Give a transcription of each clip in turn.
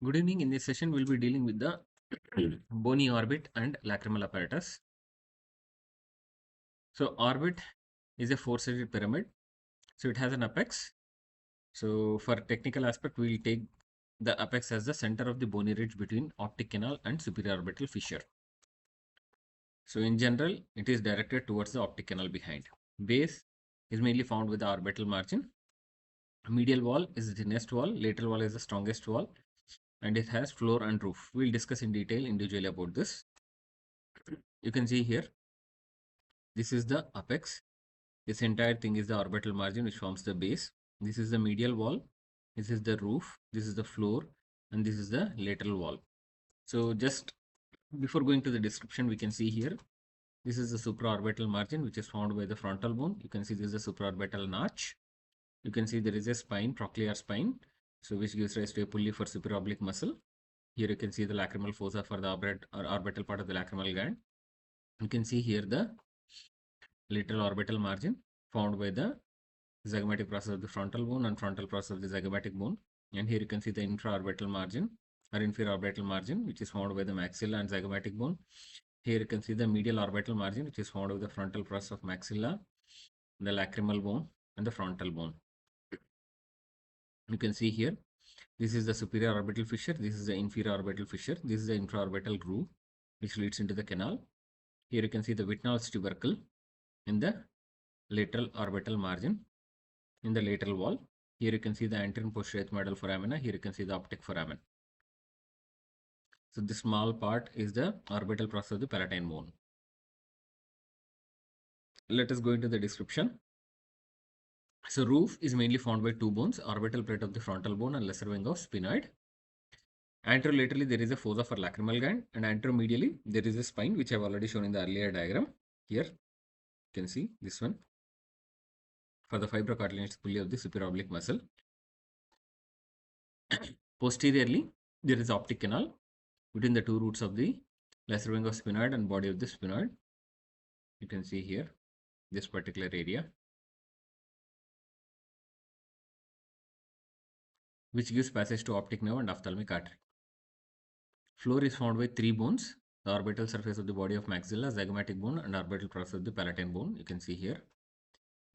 Good evening. In this session, we'll be dealing with the bony orbit and lacrimal apparatus. So, orbit is a four-sided pyramid. So, it has an apex. So, for technical aspect, we'll take the apex as the center of the bony ridge between optic canal and superior orbital fissure. So, in general, it is directed towards the optic canal behind. Base is mainly found with the orbital margin. Medial wall is the thinnest wall. Lateral wall is the strongest wall. And it has floor and roof. We'll discuss in detail individually about this. You can see here, this is the apex. This entire thing is the orbital margin which forms the base. This is the medial wall. This is the roof. This is the floor. And this is the lateral wall. So just before going to the description, we can see here, this is the supraorbital margin which is formed by the frontal bone. You can see this is the supraorbital notch. You can see there is a spine, trochlear spine, so which gives rise to a pulley for supraoblique muscle. Here you can see the lacrimal fossa for the orbital part of the lacrimal gland. You can see here the lateral orbital margin formed by the zygomatic process of the frontal bone and frontal process of the zygomatic bone. And here you can see the infraorbital margin or inferior orbital margin, which is formed by the maxilla and zygomatic bone. Here you can see the medial orbital margin, which is formed by the frontal process of maxilla, the lacrimal bone, and the frontal bone. You can see here, this is the superior orbital fissure, this is the inferior orbital fissure, this is the infraorbital groove, which leads into the canal. Here you can see the Wittnall's tubercle in the lateral orbital margin in the lateral wall. Here you can see the anterior and posterior ethmoidal foramina. Here you can see the optic foramen. So this small part is the orbital process of the palatine bone. Let us go into the description. So roof is mainly formed by two bones, orbital plate of the frontal bone and lesser wing of sphenoid. Anterolaterally there is a fossa for lacrimal gland, and anteromedially there is a spine, which I have already shown in the earlier diagram. Here you can see this one for the fibrocartilaginous pulley of the supraoblique muscle. Posteriorly, there is optic canal between the two roots of the lesser wing of sphenoid and body of the sphenoid. You can see here this particular area, which gives passage to optic nerve and ophthalmic artery. Floor is formed by three bones: the orbital surface of the body of maxilla, zygomatic bone, and orbital process of the palatine bone. You can see here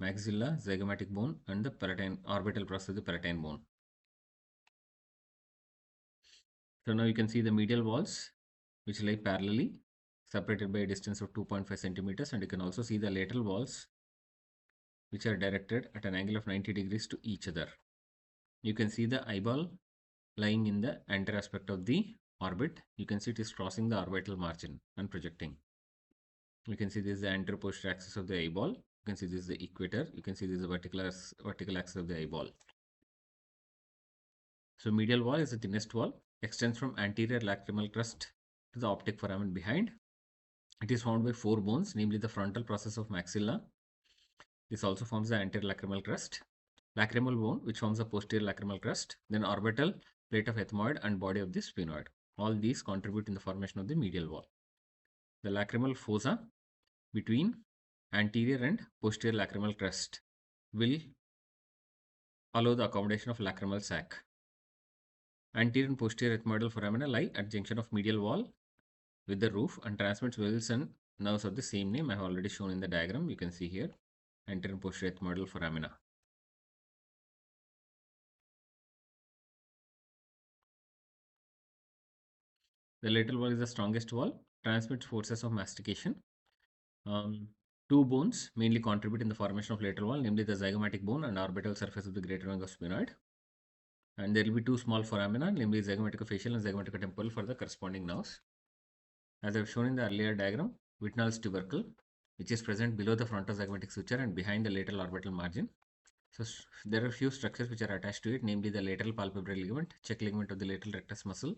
maxilla, zygomatic bone, and the palatine orbital process of the palatine bone. So now you can see the medial walls, which lie parallelly, separated by a distance of 2.5 centimeters, and you can also see the lateral walls, which are directed at an angle of 90 degrees to each other. You can see the eyeball lying in the anterior aspect of the orbit. You can see it is crossing the orbital margin and projecting. You can see this is the anterior posterior axis of the eyeball. You can see this is the equator. You can see this is the vertical axis of the eyeball. So medial wall is the thinnest wall, extends from anterior lacrimal crest to the optic foramen behind. It is formed by four bones, namely the frontal process of maxilla. This also forms the anterior lacrimal crest, lacrimal bone, which forms the posterior lacrimal crest, then orbital plate of ethmoid and body of the sphenoid. All these contribute in the formation of the medial wall. The lacrimal fossa between anterior and posterior lacrimal crest will allow the accommodation of lacrimal sac. Anterior and posterior ethmoidal foramina lie at junction of medial wall with the roof and transmits vessels and nerves of the same name. I have already shown in the diagram. You can see here anterior and posterior ethmoidal foramina. The lateral wall is the strongest wall, transmits forces of mastication. Two bones mainly contribute in the formation of lateral wall, namely the zygomatic bone and orbital surface of the greater wing of sphenoid. And there will be two small foramina, namely zygomaticofacial and zygomaticotemporal for the corresponding nerves. As I have shown in the earlier diagram, Wittnall's tubercle, which is present below the frontozygomatic suture and behind the lateral orbital margin. So there are few structures which are attached to it, namely the lateral palpebral ligament, check ligament of the lateral rectus muscle,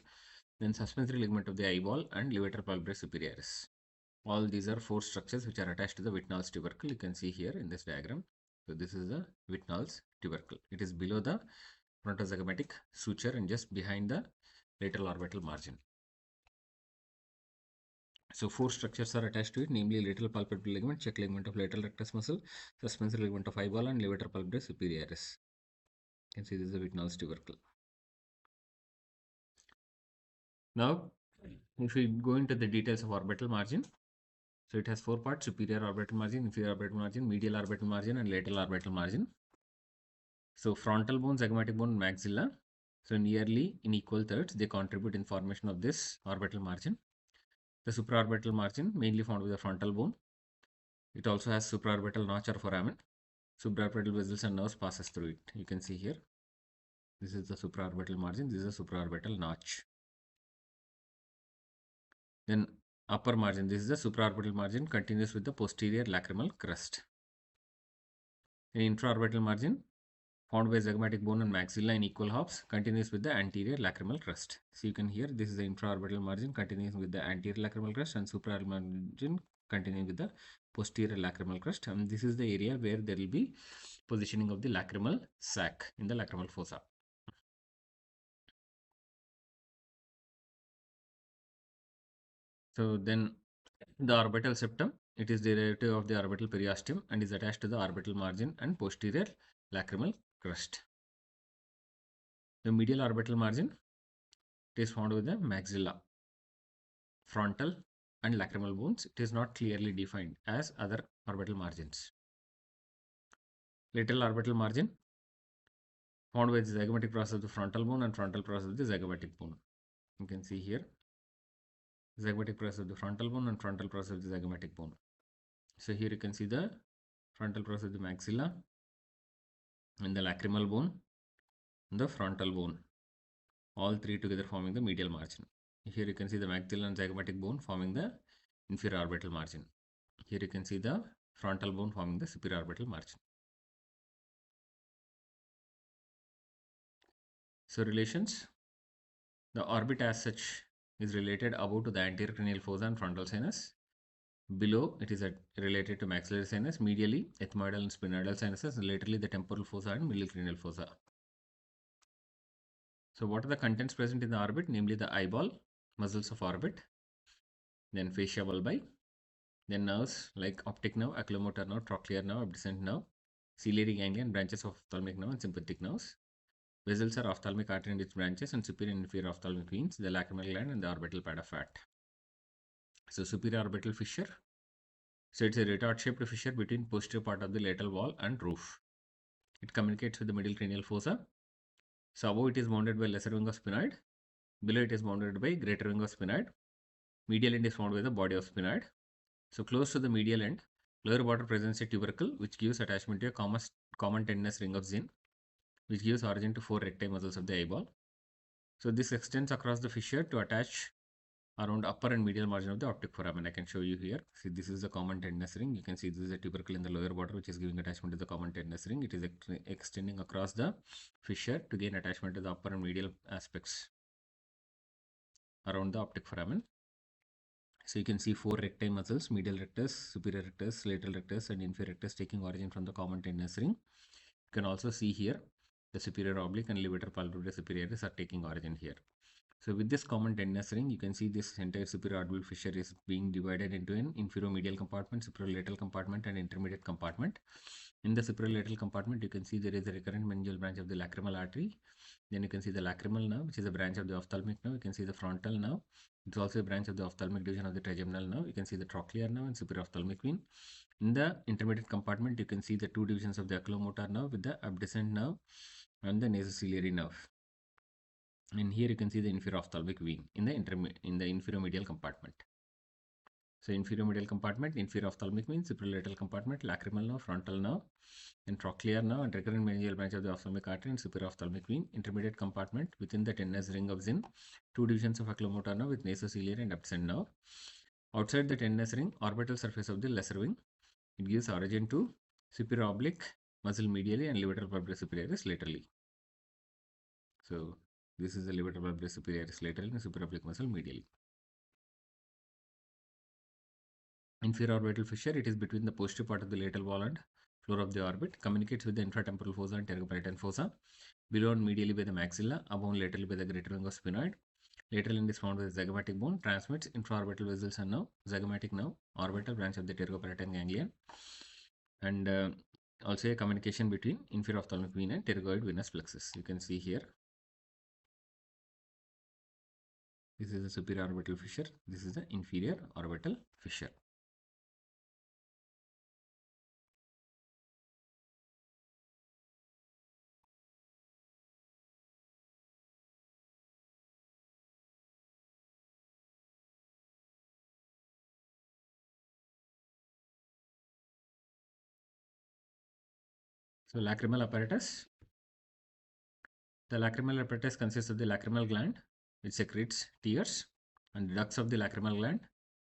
then suspensory ligament of the eyeball, and levator palpebrae superioris. All these are four structures which are attached to the Wittnall's tubercle. You can see here in this diagram. So this is the Wittnall's tubercle. It is below the frontozygomatic suture and just behind the lateral orbital margin. So four structures are attached to it, namely lateral palpebral ligament, check ligament of lateral rectus muscle, suspensory ligament of eyeball, and levator palpebrae superioris. You can see this is the Wittnall's tubercle. Now, if we go into the details of orbital margin, so it has four parts: superior orbital margin, inferior orbital margin, medial orbital margin, and lateral orbital margin. So frontal bone, zygomatic bone, maxilla. So nearly in equal thirds, they contribute in formation of this orbital margin. The supraorbital margin mainly found with the frontal bone. It also has supraorbital notch or foramen. Supraorbital vessels and nerves passes through it. You can see here. This is the supraorbital margin. This is the supraorbital notch. Then upper margin. This is the supraorbital margin continues with the posterior lacrimal crest. In intraorbital margin, found by zygomatic bone and maxilla in equal halves, continues with the anterior lacrimal crest. So you can hear this is the intraorbital margin continuing with the anterior lacrimal crest, and supraorbital margin continuing with the posterior lacrimal crest. And this is the area where there will be positioning of the lacrimal sac in the lacrimal fossa. So then the orbital septum, it is derivative of the orbital periosteum and is attached to the orbital margin and posterior lacrimal crest. The medial orbital margin, it is found with the maxilla, frontal and lacrimal bones. It is not clearly defined as other orbital margins. Lateral orbital margin, found with the zygomatic process of the frontal bone and frontal process of the zygomatic bone. You can see here, zygomatic process of the frontal bone and frontal process of the zygomatic bone. So here you can see the frontal process of the maxilla and the lacrimal bone and the frontal bone, all three together forming the medial margin. Here you can see the maxilla and zygomatic bone forming the inferior orbital margin. Here you can see the frontal bone forming the superior orbital margin. So relations, the orbit as such is related above to the anterior cranial fossa and frontal sinus. Below it is related to maxillary sinus, medially ethmoidal and sphenoidal sinuses, and laterally the temporal fossa and middle cranial fossa. So what are the contents present in the orbit? Namely the eyeball, muscles of orbit, then fascia bulbi, then nerves like optic nerve, oculomotor nerve, trochlear nerve, abducent nerve, ciliary ganglion, branches of ophthalmic nerve and sympathetic nerves. Vessels are ophthalmic artery and its branches, and superior and inferior ophthalmic veins, the lacrimal gland and the orbital pad of fat. So superior orbital fissure. So it's a retard shaped fissure between posterior part of the lateral wall and roof. It communicates with the middle cranial fossa. So above it is bounded by lesser wing of sphenoid. Below it is bounded by greater wing of sphenoid. Medial end is found by the body of sphenoid. So close to the medial end, lower border presents a tubercle which gives attachment to a common tendinous ring of Zinn, which gives origin to four recti muscles of the eyeball. So this extends across the fissure to attach around upper and medial margin of the optic foramen. I can show you here. See, this is the common tendinous ring. You can see this is a tubercle in the lower border which is giving attachment to the common tendinous ring. It is extending across the fissure to gain attachment to the upper and medial aspects around the optic foramen. So you can see four recti muscles: medial rectus, superior rectus, lateral rectus, and inferior rectus, taking origin from the common tendinous ring. You can also see here the superior oblique and levator palpebrae superioris are taking origin here. So with this common tendinous ring, you can see this entire superior orbital fissure is being divided into an inferior-medial compartment, superior-lateral compartment, and intermediate compartment. In the superior-lateral compartment, you can see there is a recurrent meningeal branch of the lacrimal artery. Then you can see the lacrimal nerve, which is a branch of the ophthalmic nerve. You can see the frontal nerve. It's also a branch of the ophthalmic division of the trigeminal nerve. You can see the trochlear nerve and superior ophthalmic vein. In the intermediate compartment, you can see the two divisions of the oculomotor nerve with the abducent nerve and the nasociliary nerve. And here you can see the inferior ophthalmic vein in the inferior medial compartment. So inferior medial compartment, inferior ophthalmic vein, superolateral compartment, lacrimal nerve, frontal nerve, and trochlear nerve, and recurrent meningeal branch of the ophthalmic artery and superior ophthalmic vein. Intermediate compartment within the tendinous ring of Zinn, two divisions of oculomotor nerve with nasociliary and absent nerve. Outside the tendinous ring, orbital surface of the lesser wing. It gives origin to superior oblique muscle medially and levator palpebrae superioris laterally. So this is the levator palpebrae superioris laterally and superior oblique muscle medially. Inferior orbital fissure, it is between the posterior part of the lateral wall and floor of the orbit, communicates with the infratemporal fossa and pterygoparietal fossa. Below and medially by the maxilla, above and laterally by the greater wing of sphenoid. Lateral end is found with the zygomatic bone, transmits infraorbital vessels and nerve, zygomatic nerve, orbital branch of the pterygoparietal ganglion, and also a communication between inferior ophthalmic vein and pterygoid venous plexus. You can see here. This is the superior orbital fissure. This is the inferior orbital fissure. So lacrimal apparatus. The lacrimal apparatus consists of the lacrimal gland, which secretes tears, and the ducts of the lacrimal gland,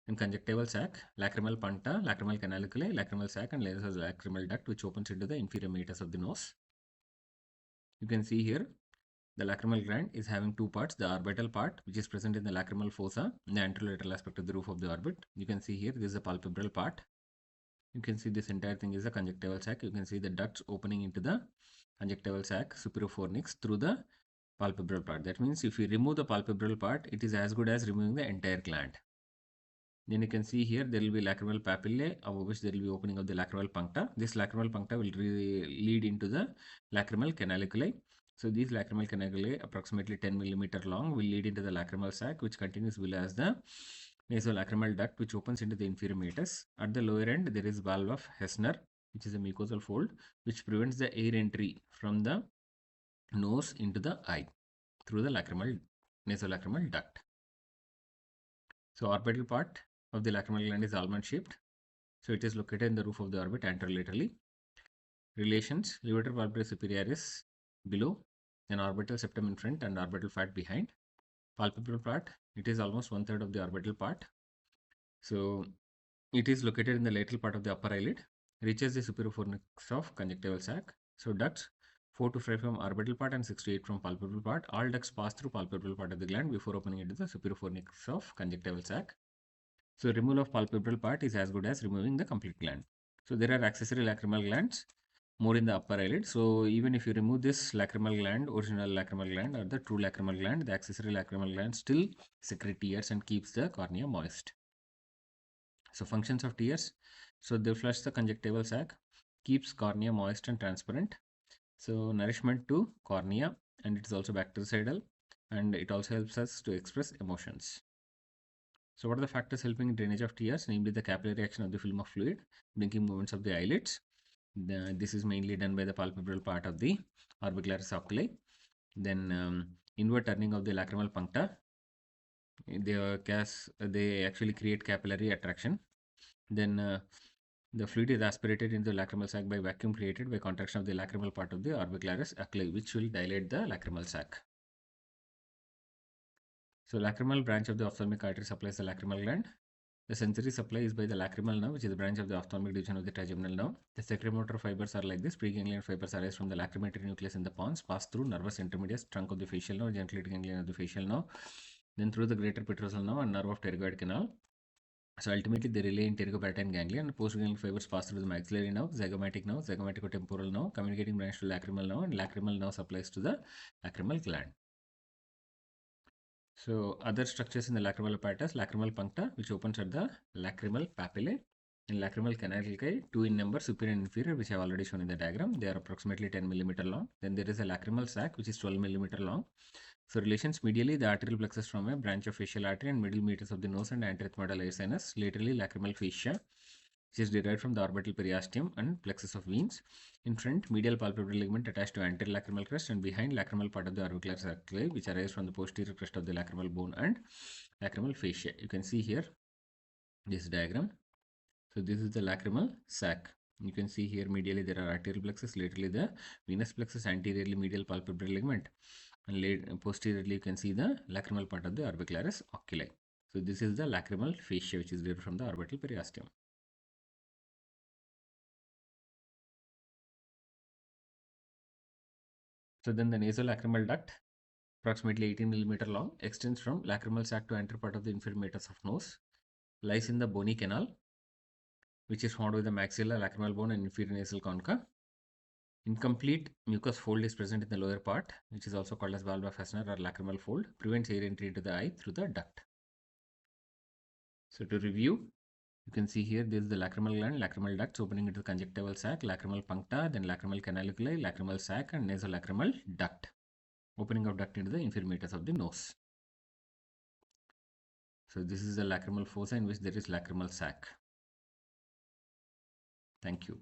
and conjunctival sac, lacrimal puncta, lacrimal canaliculi, lacrimal sac, and lacrimal duct, which opens into the inferior meatus of the nose. You can see here the lacrimal gland is having two parts, the orbital part, which is present in the lacrimal fossa, in the anterolateral aspect of the roof of the orbit. You can see here this is the palpebral part. You can see this entire thing is a conjunctival sac. You can see the ducts opening into the conjunctival sac superofornix through the palpebral part. That means if you remove the palpebral part, it is as good as removing the entire gland. Then you can see here there will be lacrimal papillae, over which there will be opening of the lacrimal puncta. This lacrimal puncta will lead into the lacrimal canaliculi. So these lacrimal canaliculi, approximately 10 millimeter long, will lead into the lacrimal sac, which continues below as the nasolacrimal duct, which opens into the inferior meatus. At the lower end, there is valve of Hessner, which is a mucosal fold, which prevents the air entry from the nose into the eye through the nasolacrimal duct. So orbital part of the lacrimal gland is almond shaped. So it is located in the roof of the orbit anterolaterally. Relations: levator palpebrae superioris below, then orbital septum in front and orbital fat behind. Palpebral part, it is almost 1/3 of the orbital part. So it is located in the lateral part of the upper eyelid, reaches the superofornix of conjunctival sac. So ducts 4 to 5 from orbital part and 6 to 8 from palpebral part. All ducts pass through palpebral part of the gland before opening into the superofornix of conjunctival sac. So removal of palpebral part is as good as removing the complete gland. So there are accessory lacrimal glands more in the upper eyelid. So even if you remove this lacrimal gland, original lacrimal gland or the true lacrimal gland, the accessory lacrimal gland still secrete tears and keeps the cornea moist. So functions of tears. So they flush the conjunctival sac, keeps cornea moist and transparent. So nourishment to cornea, and it is also bactericidal, and it also helps us to express emotions. So what are the factors helping in drainage of tears? Namely the capillary action of the film of fluid, blinking movements of the eyelids. This is mainly done by the palpebral part of the orbicularis oculi. Then inward turning of the lacrimal puncta. They actually create capillary attraction. Then the fluid is aspirated into the lacrimal sac by vacuum created by contraction of the lacrimal part of the orbicularis oculi, which will dilate the lacrimal sac. So lacrimal branch of the ophthalmic artery supplies the lacrimal gland. The sensory supply is by the lacrimal nerve, which is the branch of the ophthalmic division of the trigeminal nerve. The secremotor fibers are like this. Preganglion fibers arise from the lacrimetal nucleus in the pons, pass through nervous intermediates, trunk of the facial nerve, geniculate ganglion of the facial nerve, then through the greater petrosal nerve and nerve of pterygoid canal. So ultimately they relay in pterygopalatine ganglion, and postganglion fibers pass through the maxillary nerve, zygomatic-temporal nerve, communicating branch to lacrimal nerve, and lacrimal nerve supplies to the lacrimal gland. So other structures in the lacrimal apparatus: lacrimal puncta, which opens at the lacrimal papillae, and lacrimal canaliculi, 2 in number, superior and inferior, which I have already shown in the diagram. They are approximately 10 millimeter long. Then there is a lacrimal sac, which is 12 millimeter long. So relations: medially the arterial plexus from a branch of facial artery and middle meatus of the nose and anterethmoidal air sinus. Laterally lacrimal fascia, which is derived from the orbital periosteum and plexus of veins. In front, medial palpebral ligament attached to anterior lacrimal crest, and behind lacrimal part of the orbicularis oculi, which arise from the posterior crest of the lacrimal bone and lacrimal fascia. You can see here this diagram. So this is the lacrimal sac. You can see here medially there are arterial plexus, laterally the venous plexus, anteriorly medial palpebral ligament, and posteriorly you can see the lacrimal part of the orbicularis oculi. So this is the lacrimal fascia, which is derived from the orbital periosteum. So then the nasolacrimal duct, approximately 18 millimeter long, extends from lacrimal sac to anterior part of the inferior meatus of nose, lies in the bony canal, which is found with the maxilla, lacrimal bone, and inferior nasal concha. Incomplete mucous fold is present in the lower part, which is also called as valve of Hessner or lacrimal fold, prevents air entry into the eye through the duct. So to review, you can see here this is the lacrimal gland, lacrimal ducts opening into the conjunctival sac, lacrimal puncta, then lacrimal canaliculi, lacrimal sac, and nasolacrimal duct, opening of duct into the inferior meatus of the nose. So this is the lacrimal fossa in which there is lacrimal sac. Thank you.